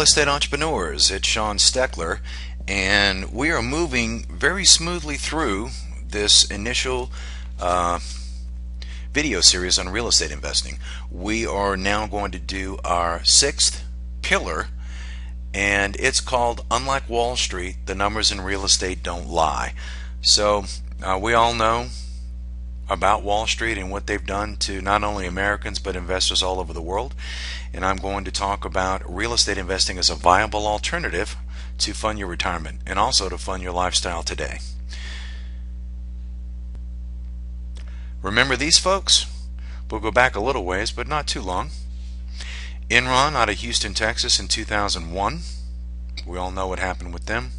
estate entrepreneurs, it's Sean Steckler, and we are moving very smoothly through this initial video series on real estate investing. We are now going to do our sixth pillar, and it's called Unlike Wall Street, the numbers in real estate don't lie. So we all know about Wall Street and what they've done to not only Americans but investors all over the world, and I'm going to talk about real estate investing as a viable alternative to fund your retirement and also to fund your lifestyle today. Remember these folks? We'll go back a little ways, but not too long. Enron out of Houston, Texas in 2001. We all know what happened with them.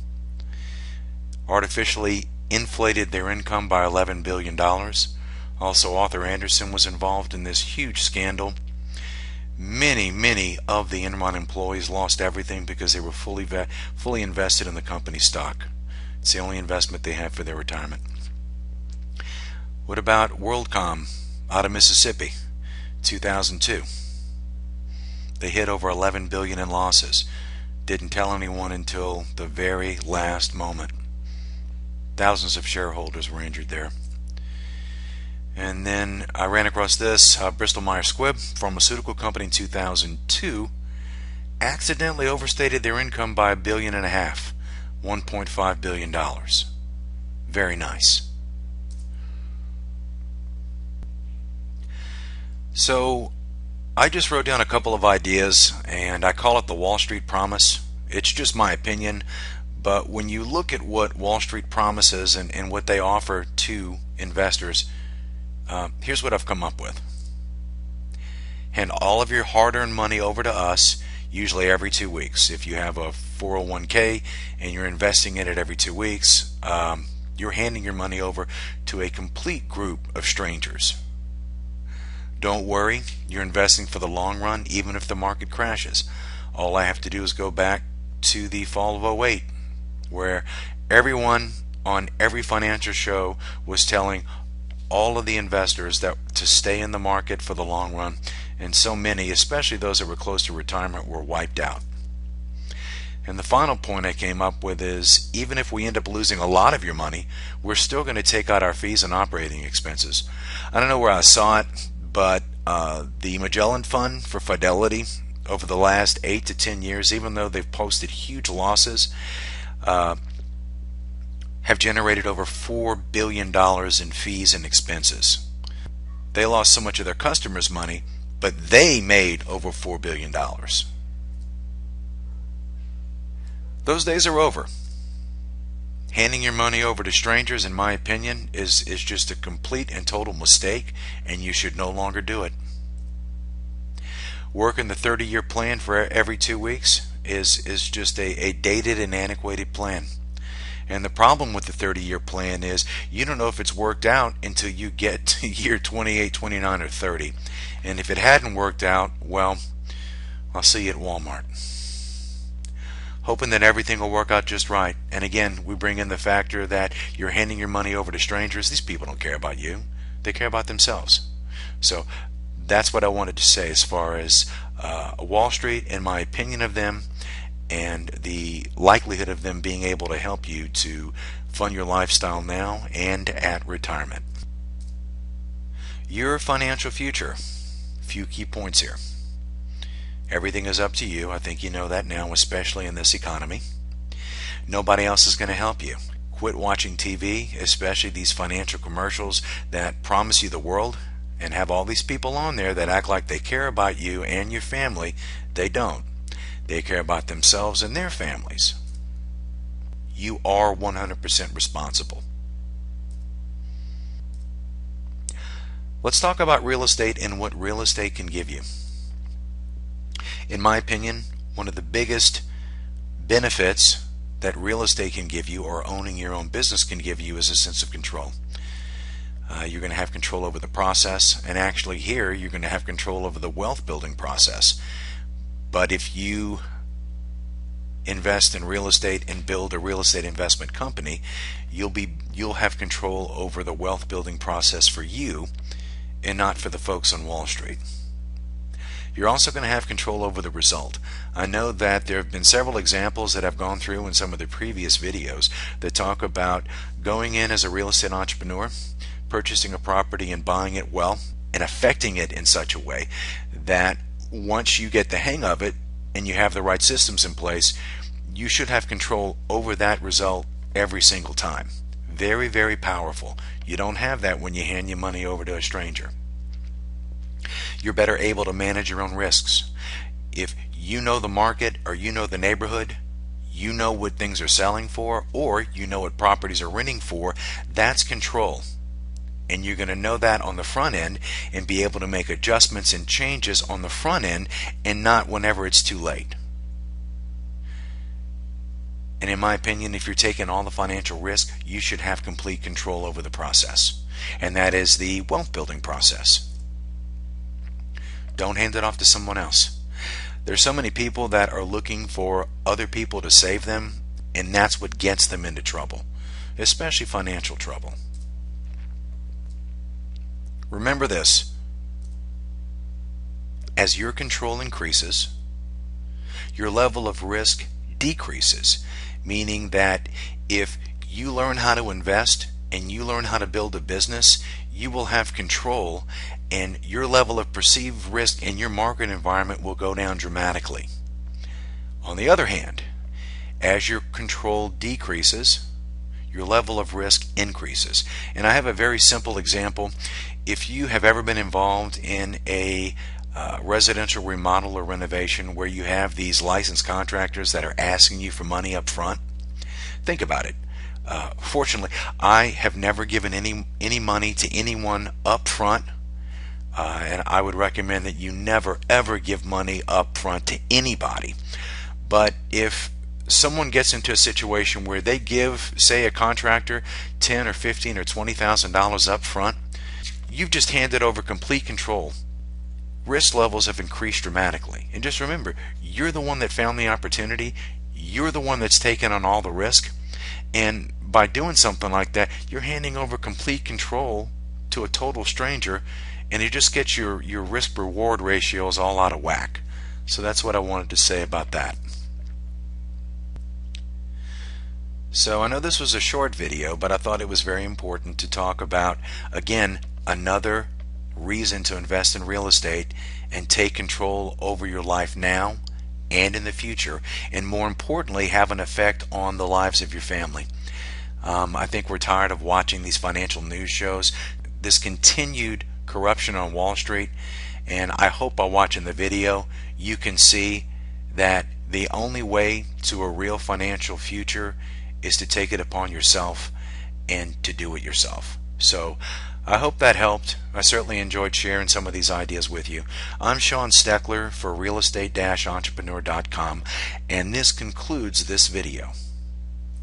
Artificially inflated their income by $11 billion. Also, Arthur Andersen was involved in this huge scandal. Many of the Enron employees lost everything because they were fully invested in the company stock. It's the only investment they have for their retirement. What about WorldCom out of Mississippi, 2002? They hit over $11 billion in losses. Didn't tell anyone until the very last moment. Thousands of shareholders were injured there. And then I ran across this, Bristol Myers Squibb, pharmaceutical company in 2002, accidentally overstated their income by $1.5 billion, $1.5 billion. Very nice. So I just wrote down a couple of ideas, and I call it the Wall Street Promise. It's just my opinion, but when you look at what Wall Street promises and what they offer to investors, here's what I've come up with. Hand all of your hard-earned money over to us, usually every 2 weeks. If you have a 401k and you're investing in it every 2 weeks, you're handing your money over to a complete group of strangers. Don't worry, you're investing for the long run, even if the market crashes. All I have to do is go back to the fall of '08, where everyone on every financial show was telling all of the investors that to stay in the market for the long run, and so many, especially those that were close to retirement, were wiped out. And the final point I came up with is, even if we end up losing a lot of your money, we're still going to take out our fees and operating expenses. I don't know where I saw it, but the Magellan Fund for Fidelity over the last 8 to 10 years, even though they've posted huge losses, have generated over $4 billion in fees and expenses. They lost so much of their customers' money, but they made over $4 billion. Those days are over. Handing your money over to strangers, in my opinion, is just a complete and total mistake, and you should no longer do it. Working the 30-year plan for every 2 weeks is just a dated and antiquated plan. And the problem with the 30-year plan is you don't know if it's worked out until you get to year 28, 29, or 30. And if it hadn't worked out, well, I'll see you at Walmart. Hoping that everything will work out just right. And again, we bring in the factor that you're handing your money over to strangers. These people don't care about you. They care about themselves. So that's what I wanted to say as far as Wall Street and my opinion of them, and the likelihood of them being able to help you to fund your lifestyle now and at retirement. Your financial future. A few key points here. Everything is up to you. I think you know that now, especially in this economy. Nobody else is going to help you. Quit watching TV, especially these financial commercials that promise you the world and have all these people on there that act like they care about you and your family. They don't. They care about themselves and their families. You are 100% responsible. Let's talk about real estate and what real estate can give you. In my opinion, one of the biggest benefits that real estate can give you, or owning your own business can give you, is a sense of control. You're going to have control over the process, and actually here you're going to have control over the wealth building process. But if you invest in real estate and build a real estate investment company, you'll have control over the wealth building process for you and not for the folks on Wall Street. You're also going to have control over the result. I know that there have been several examples that I've gone through in some of the previous videos that talk about going in as a real estate entrepreneur, purchasing a property and buying it well, and affecting it in such a way that once you get the hang of it and you have the right systems in place, you should have control over that result every single time. Very, very powerful. You don't have that when you hand your money over to a stranger. You're better able to manage your own risks. If you know the market, or you know the neighborhood, you know what things are selling for, or you know what properties are renting for, that's control. And you're going to know that on the front end and be able to make adjustments and changes on the front end and not whenever it's too late. And in my opinion, if you're taking all the financial risk, you should have complete control over the process. And that is the wealth building process. Don't hand it off to someone else. There's so many people that are looking for other people to save them, and that's what gets them into trouble, especially financial trouble. Remember this: as your control increases, your level of risk decreases, meaning that if you learn how to invest and you learn how to build a business, you will have control, and your level of perceived risk in your market environment will go down dramatically. On the other hand, as your control decreases, your level of risk increases. And I have a very simple example. If you have ever been involved in a residential remodel or renovation where you have these licensed contractors that are asking you for money up front, think about it. Fortunately, I have never given any money to anyone up front, and I would recommend that you never ever give money up front to anybody. But if someone gets into a situation where they give, say, a contractor $10 or $15 or $20,000 up front, you've just handed over complete control. Risk levels have increased dramatically. And just remember, you're the one that found the opportunity. You're the one that's taken on all the risk. And by doing something like that, you're handing over complete control to a total stranger, and it just gets your risk-reward ratios all out of whack. So that's what I wanted to say about that. So I know this was a short video, but I thought it was very important to talk about, again, another reason to invest in real estate and take control over your life now and in the future, and more importantly, have an effect on the lives of your family. I think we're tired of watching these financial news shows, this continued corruption on Wall Street, and I hope by watching the video you can see that the only way to a real financial future is to take it upon yourself and to do it yourself. So I hope that helped. I certainly enjoyed sharing some of these ideas with you. I'm Sean Steckler for realestate-entrepreneur.com, and this concludes this video.